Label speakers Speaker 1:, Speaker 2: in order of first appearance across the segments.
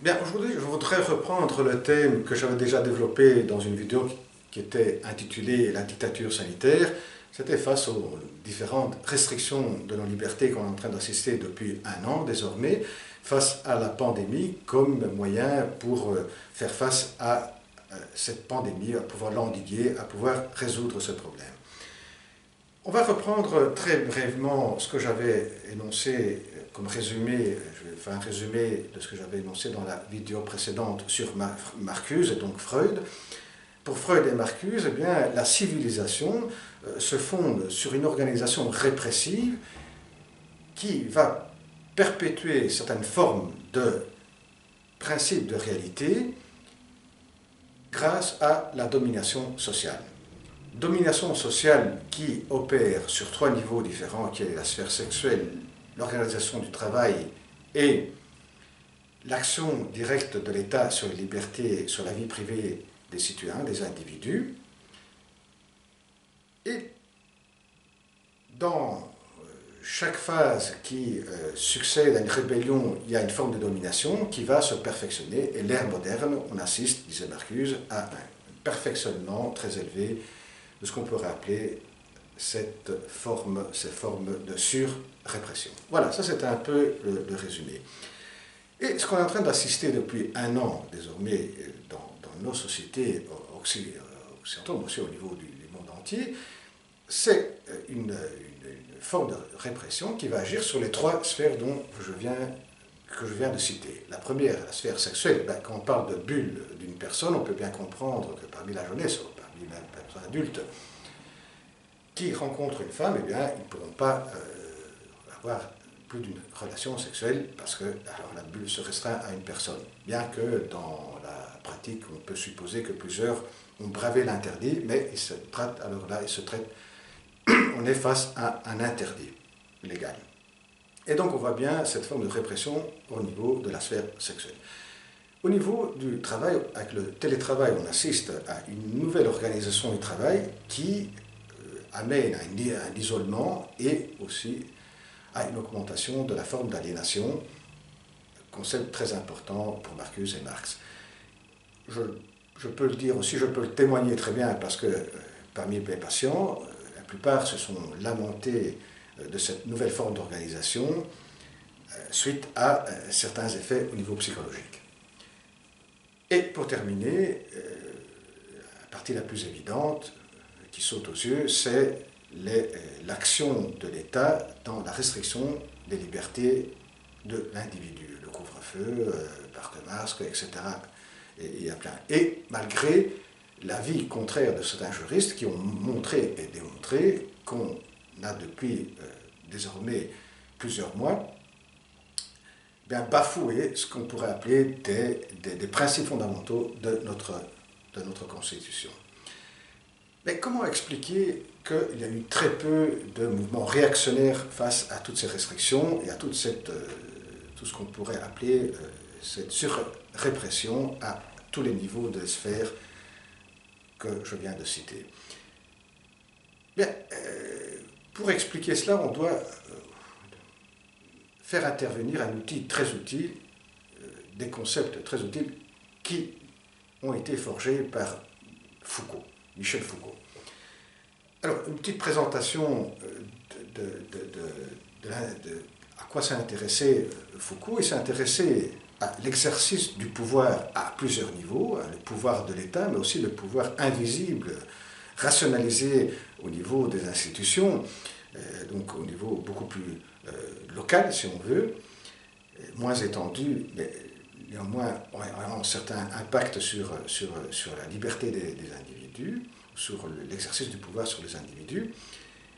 Speaker 1: Bien, aujourd'hui, je voudrais reprendre le thème que j'avais déjà développé dans une vidéo qui était intitulée « La dictature sanitaire ». C'était face aux différentes restrictions de nos libertés qu'on est en train d'assister depuis un an désormais, face à la pandémie comme moyen pour faire face à cette pandémie, à pouvoir l'endiguer, à pouvoir résoudre ce problème. On va reprendre très brièvement ce que j'avais énoncé comme résumé, je vais faire un résumé de ce que j'avais énoncé dans la vidéo précédente sur Marcuse et donc Freud. Pour Freud et Marcuse, eh bien, la civilisation se fonde sur une organisation répressive qui va perpétuer certaines formes de principes de réalité grâce à la domination sociale. Domination sociale qui opère sur trois niveaux différents, qui est la sphère sexuelle, l'organisation du travail et l'action directe de l'État sur les libertés, sur la vie privée des citoyens, des individus. Et dans chaque phase qui succède à une rébellion, il y a une forme de domination qui va se perfectionner. Et l'ère moderne, on assiste, disait Marcuse, à un perfectionnement très élevé de ce qu'on pourrait appeler ces formes de surrépression. Voilà, ça c'est un peu le résumé. Et ce qu'on est en train d'assister depuis un an, désormais, dans nos sociétés occidentales, mais aussi au niveau du monde entier, c'est une forme de répression qui va agir sur les trois sphères que je viens de citer. La première, la sphère sexuelle. Ben, quand on parle de bulle d'une personne, on peut bien comprendre que parmi la jeunesse, ou parmi même les personnes adultes, qui rencontrent une femme, eh bien, ils ne pourront pas avoir plus d'une relation sexuelle parce que alors, la bulle se restreint à une personne. Bien que dans la pratique, on peut supposer que plusieurs ont bravé l'interdit, mais ils se traitent, alors là, on est face à un interdit légal. Et donc on voit bien cette forme de répression au niveau de la sphère sexuelle. Au niveau du travail, avec le télétravail, on assiste à une nouvelle organisation du travail qui amène à un isolement et aussi à une augmentation de la forme d'aliénation, concept très important pour Marcuse et Marx. Je peux le dire aussi, je peux le témoigner très bien parce que parmi mes patients, la plupart se sont lamentés de cette nouvelle forme d'organisation suite à certains effets au niveau psychologique. Et pour terminer, la partie la plus évidente qui saute aux yeux, c'est l'action de l'État dans la restriction des libertés de l'individu. Le couvre-feu, port de masque, etc. Et malgré l'avis contraire de certains juristes qui ont montré et démontré qu'on a depuis désormais plusieurs mois bien bafoué ce qu'on pourrait appeler des principes fondamentaux de notre Constitution. Mais comment expliquer qu'il y a eu très peu de mouvements réactionnaires face à toutes ces restrictions et à tout ce qu'on pourrait appeler cette surrépression à tous les niveaux de sphères que je viens de citer? Bien, pour expliquer cela, on doit faire intervenir un outil très utile, des concepts très utiles qui ont été forgés par Foucault, Michel Foucault. Alors, une petite présentation à quoi s'est intéressé Foucault. Il s'est intéressé à l'exercice du pouvoir à plusieurs niveaux, le pouvoir de l'État, mais aussi le pouvoir invisible, rationalisé au niveau des institutions, donc au niveau beaucoup plus local, si on veut, moins étendu, mais néanmoins ayant un certain impact sur la liberté des individus, sur l'exercice du pouvoir sur les individus.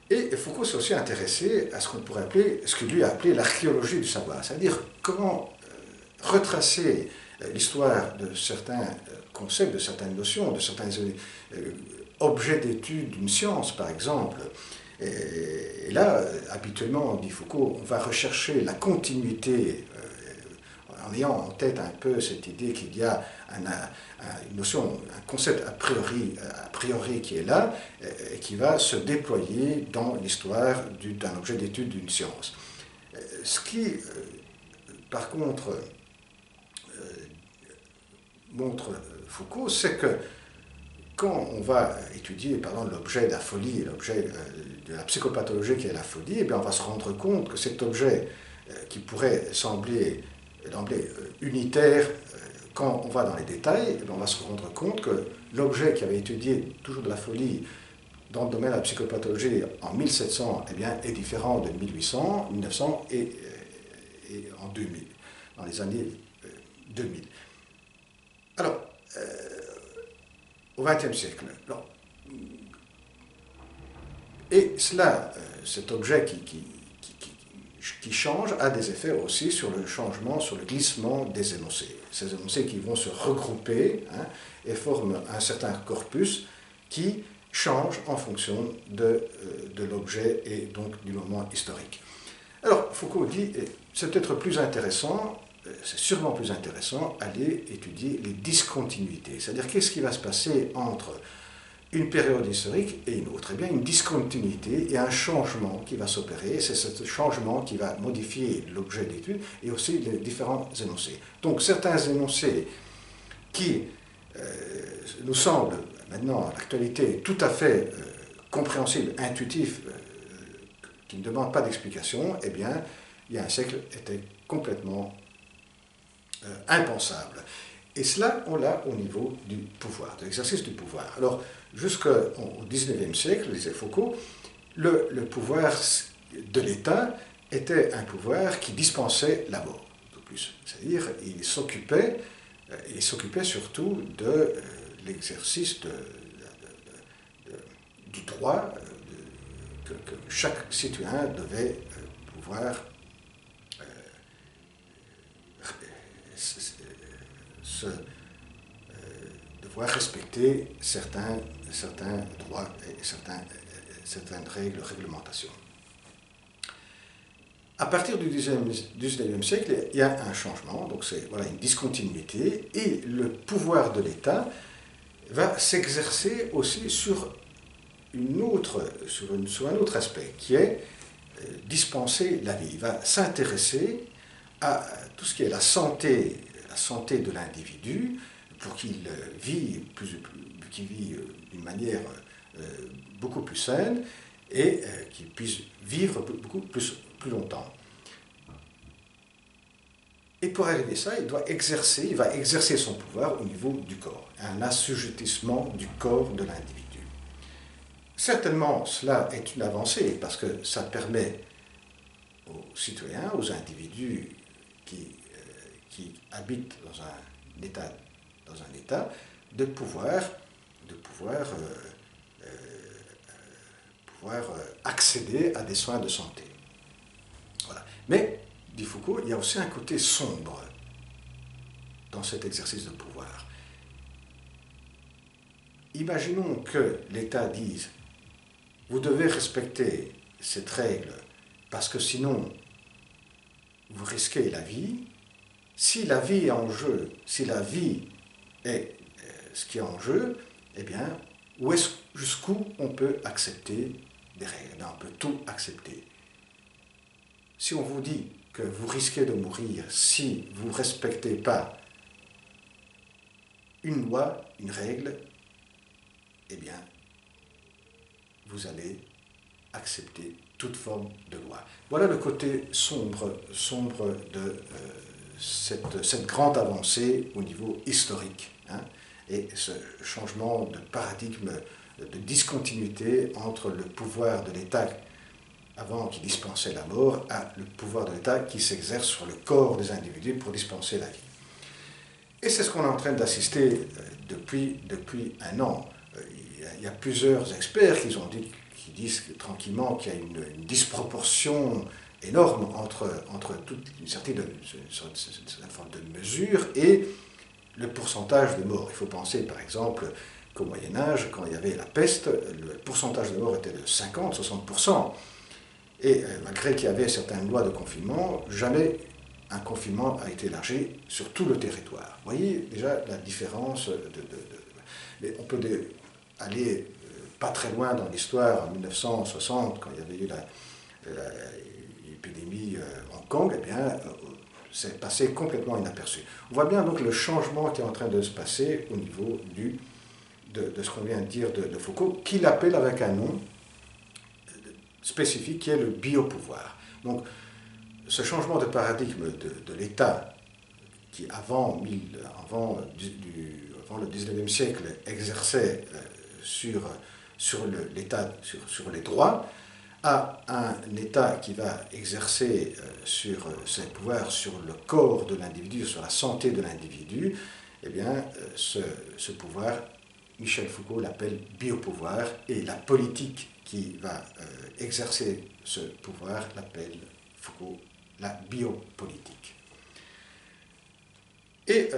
Speaker 1: Et Foucault s'est aussi intéressé à ce qu'on pourrait appeler, ce que lui a appelé l'archéologie du savoir, c'est-à-dire comment retracer l'histoire de certains concepts, de certaines notions, de certains objets d'étude d'une science, par exemple. Et là, habituellement, dit Foucault, on va rechercher la continuité en ayant en tête un peu cette idée qu'il y a une notion, un concept a priori qui est là et qui va se déployer dans l'histoire d'un objet d'étude d'une science. Ce qui, par contre, montre Foucault, c'est que quand on va étudier, par exemple, l'objet de la folie, l'objet de la psychopathologie qui est la folie, eh bien, on va se rendre compte que cet objet qui pourrait sembler d'emblée unitaire, quand on va dans les détails, eh bien, on va se rendre compte que l'objet qui avait étudié toujours de la folie dans le domaine de la psychopathologie en 1700 eh bien, est différent de 1800, 1900 et en 2000, dans les années 2000. Alors, au XXe siècle. Alors, et cela, cet objet qui change a des effets aussi sur le changement, sur le glissement des énoncés. Ces énoncés qui vont se regrouper et forment un certain corpus qui change en fonction de l'objet et donc du moment historique. Alors, Foucault dit, c'est peut-être plus intéressant, c'est sûrement plus intéressant, aller étudier les discontinuités. C'est-à-dire, qu'est-ce qui va se passer entre une période historique et une autre? Eh bien, une discontinuité et un changement qui va s'opérer. C'est ce changement qui va modifier l'objet d'étude et aussi les différents énoncés. Donc, certains énoncés qui nous semblent, maintenant, à l'actualité, tout à fait compréhensibles, intuitifs, qui ne demandent pas d'explication, eh bien, il y a un siècle, étaient complètement impensable. Et cela, on l'a au niveau du pouvoir, de l'exercice du pouvoir. Alors, jusqu'au XIXe siècle, disait Foucault, le pouvoir de l'État était un pouvoir qui dispensait la mort, de plus. C'est-à-dire, il s'occupait surtout de l'exercice du droit que chaque citoyen devait pouvoir devoir respecter certains droits et certaines règles, réglementations. À partir du XIXe siècle, il y a un changement, donc c'est une discontinuité, et le pouvoir de l'État va s'exercer aussi sur un autre aspect, qui est dispenser la vie. Il va s'intéresser à tout ce qui est la santé de l'individu, pour qu'il vit d'une manière beaucoup plus saine et qu'il puisse vivre beaucoup plus longtemps. Et pour arriver à ça, il va exercer son pouvoir au niveau du corps, un assujettissement du corps de l'individu. Certainement, cela est une avancée parce que ça permet aux citoyens, aux individus qui habitent dans un état, de pouvoir accéder à des soins de santé. Voilà. Mais, dit Foucault, il y a aussi un côté sombre dans cet exercice de pouvoir. Imaginons que l'État dise « Vous devez respecter cette règle parce que sinon vous risquez la vie ». Si la vie est en jeu, si la vie est ce qui est en jeu, eh bien, jusqu'où on peut accepter des règles? On peut tout accepter. Si on vous dit que vous risquez de mourir si vous ne respectez pas une loi, une règle, eh bien, vous allez accepter toute forme de loi. Voilà le côté sombre de cette grande avancée au niveau historique, et ce changement de paradigme, de discontinuité entre le pouvoir de l'État avant qui dispensait la mort à le pouvoir de l'État qui s'exerce sur le corps des individus pour dispenser la vie. Et c'est ce qu'on est en train d'assister depuis un an. Il y a plusieurs experts qui disent tranquillement qu'il y a une disproportion énorme entre une certaine forme de mesure et le pourcentage de morts. Il faut penser par exemple qu'au Moyen-Âge, quand il y avait la peste, le pourcentage de morts était de 50-60%. Et malgré qu'il y avait certaines lois de confinement, jamais un confinement a été élargi sur tout le territoire. Vous voyez déjà la différence mais on peut aller pas très loin dans l'histoire, en 1960, quand il y avait eu l'épidémie Hong Kong, eh bien, c'est passé complètement inaperçu. On voit bien donc le changement qui est en train de se passer au niveau de ce qu'on vient de dire de Foucault, qu'il appelle avec un nom spécifique qui est le biopouvoir. Donc, ce changement de paradigme de l'État qui, avant le 19e siècle, exerçait sur l'État, sur les droits, à un État qui va exercer sur ses pouvoirs sur le corps de l'individu, sur la santé de l'individu, eh bien, ce pouvoir, Michel Foucault l'appelle biopouvoir, et la politique qui va exercer ce pouvoir l'appelle Foucault la biopolitique. Et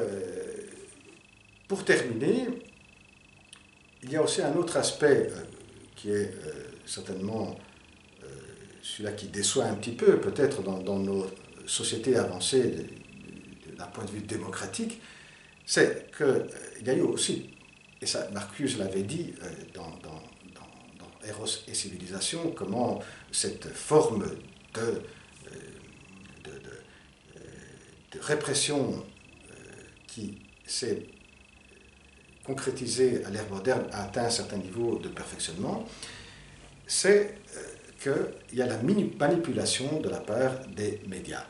Speaker 1: pour terminer, il y a aussi un autre aspect qui est certainement celui-là qui déçoit un petit peu, peut-être dans nos sociétés avancées d'un point de vue démocratique, c'est qu'il y a eu aussi, et ça Marcuse l'avait dit dans Eros et civilisation, comment cette forme de répression qui s'est concrétisée à l'ère moderne a atteint un certain niveau de perfectionnement, c'est qu'il y a la manipulation de la part des médias.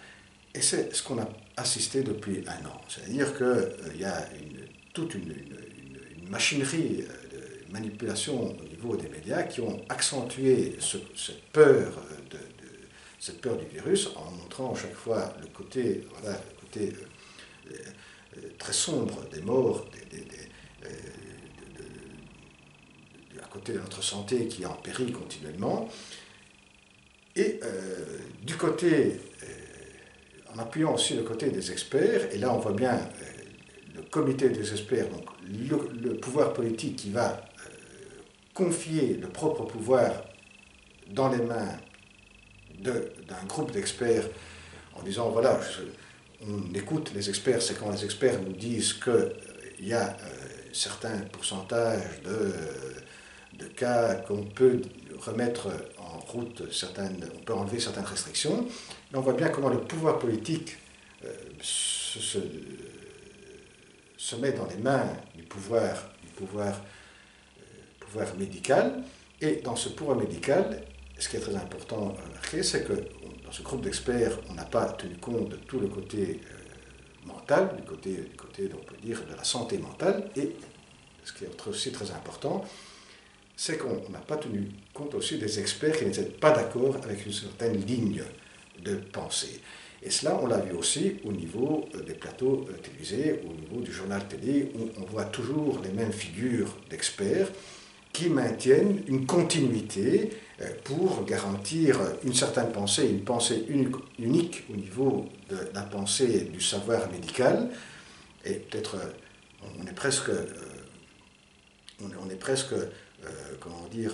Speaker 1: Et c'est ce qu'on a assisté depuis un an. C'est-à-dire qu'il y a toute une machinerie de manipulation au niveau des médias qui ont accentué cette peur du virus en montrant chaque fois le côté, très sombre des morts, à côté de notre santé qui est en péril continuellement. Et du côté, en appuyant aussi le côté des experts, et là on voit bien le comité des experts, donc le pouvoir politique qui va confier le propre pouvoir dans les mains d'un groupe d'experts en disant voilà, on écoute les experts, c'est quand les experts nous disent qu'il y a certains pourcentages de cas qu'on peut remettre en route, on peut enlever certaines restrictions. Et on voit bien comment le pouvoir politique se met dans les mains du pouvoir médical. Et dans ce pouvoir médical, ce qui est très important à remarquer, c'est que dans ce groupe d'experts, on n'a pas tenu compte de tout le côté mental, du côté, on peut dire, de la santé mentale. Et ce qui est aussi très important, c'est qu'on n'a pas tenu compte aussi des experts qui n'étaient pas d'accord avec une certaine ligne de pensée. Et cela, on l'a vu aussi au niveau des plateaux télévisés, au niveau du journal télé, où on voit toujours les mêmes figures d'experts qui maintiennent une continuité pour garantir une certaine pensée, une pensée unique au niveau de la pensée du savoir médical. Et peut-être on est presque comment dire,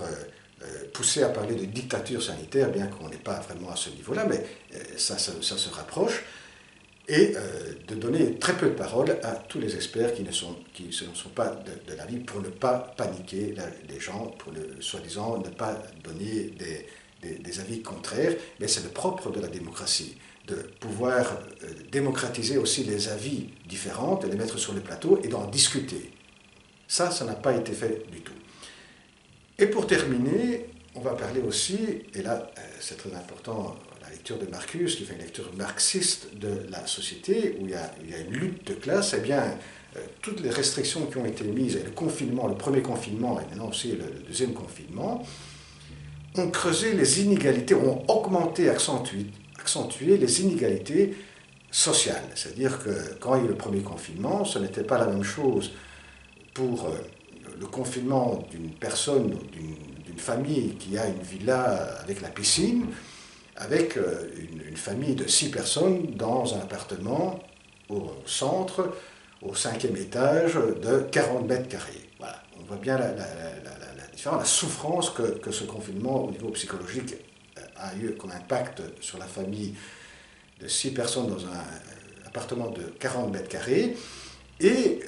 Speaker 1: poussé à parler de dictature sanitaire, bien qu'on n'est pas vraiment à ce niveau-là, mais ça se rapproche, et de donner très peu de parole à tous les experts qui ne sont pas de l'avis, pour ne pas paniquer les gens, pour soi-disant ne pas donner des avis contraires. Mais c'est le propre de la démocratie, de pouvoir démocratiser aussi les avis différents, de les mettre sur le plateau et d'en discuter. Ça n'a pas été fait du tout. Et pour terminer, on va parler aussi, et là c'est très important, la lecture de Marcuse, qui fait une lecture marxiste de la société, où il y a une lutte de classe. Eh bien, toutes les restrictions qui ont été mises, et le confinement, le premier confinement, et maintenant aussi le deuxième confinement, ont creusé les inégalités, ont augmenté, accentué les inégalités sociales. C'est-à-dire que quand il y a eu le premier confinement, ce n'était pas la même chose pour le confinement d'une personne, d'une famille qui a une villa avec la piscine, avec une famille de 6 personnes dans un appartement au centre, au 5e étage, de 40 mètres carrés. Voilà. On voit bien la différence, la souffrance que ce confinement au niveau psychologique a eu comme impact sur la famille de 6 personnes dans un appartement de 40 mètres carrés, et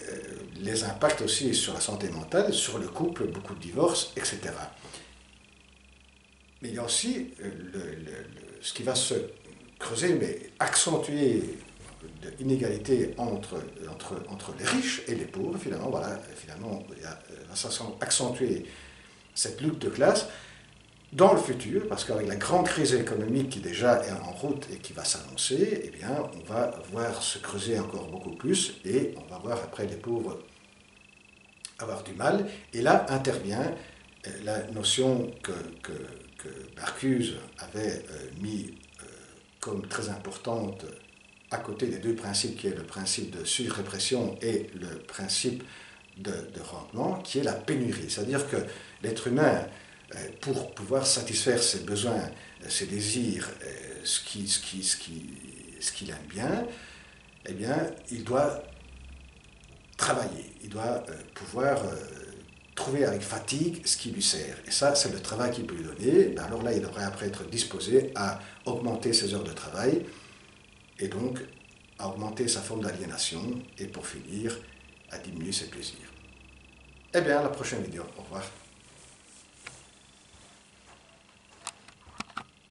Speaker 1: les impacts aussi sur la santé mentale, sur le couple, beaucoup de divorces, etc. Mais il y a aussi ce qui va se creuser, mais accentuer d'inégalité entre les riches et les pauvres. Finalement, voilà, va s'accentuer cette lutte de classe dans le futur, parce qu'avec la grande crise économique qui déjà est en route et qui va s'annoncer, eh bien, on va voir se creuser encore beaucoup plus et on va voir après les pauvres avoir du mal. Et là intervient la notion que Marcuse avait mis comme très importante à côté des deux principes, qui est le principe de surrépression et le principe de rendement, qui est la pénurie. C'est-à-dire que l'être humain, pour pouvoir satisfaire ses besoins, ses désirs, ce qu'il aime bien, eh bien, il doit travailler, il doit pouvoir trouver avec fatigue ce qui lui sert. Et ça, c'est le travail qu'il peut lui donner. Alors là, il devrait après être disposé à augmenter ses heures de travail et donc à augmenter sa forme d'aliénation et pour finir, à diminuer ses plaisirs. Eh bien, à la prochaine vidéo. Au revoir.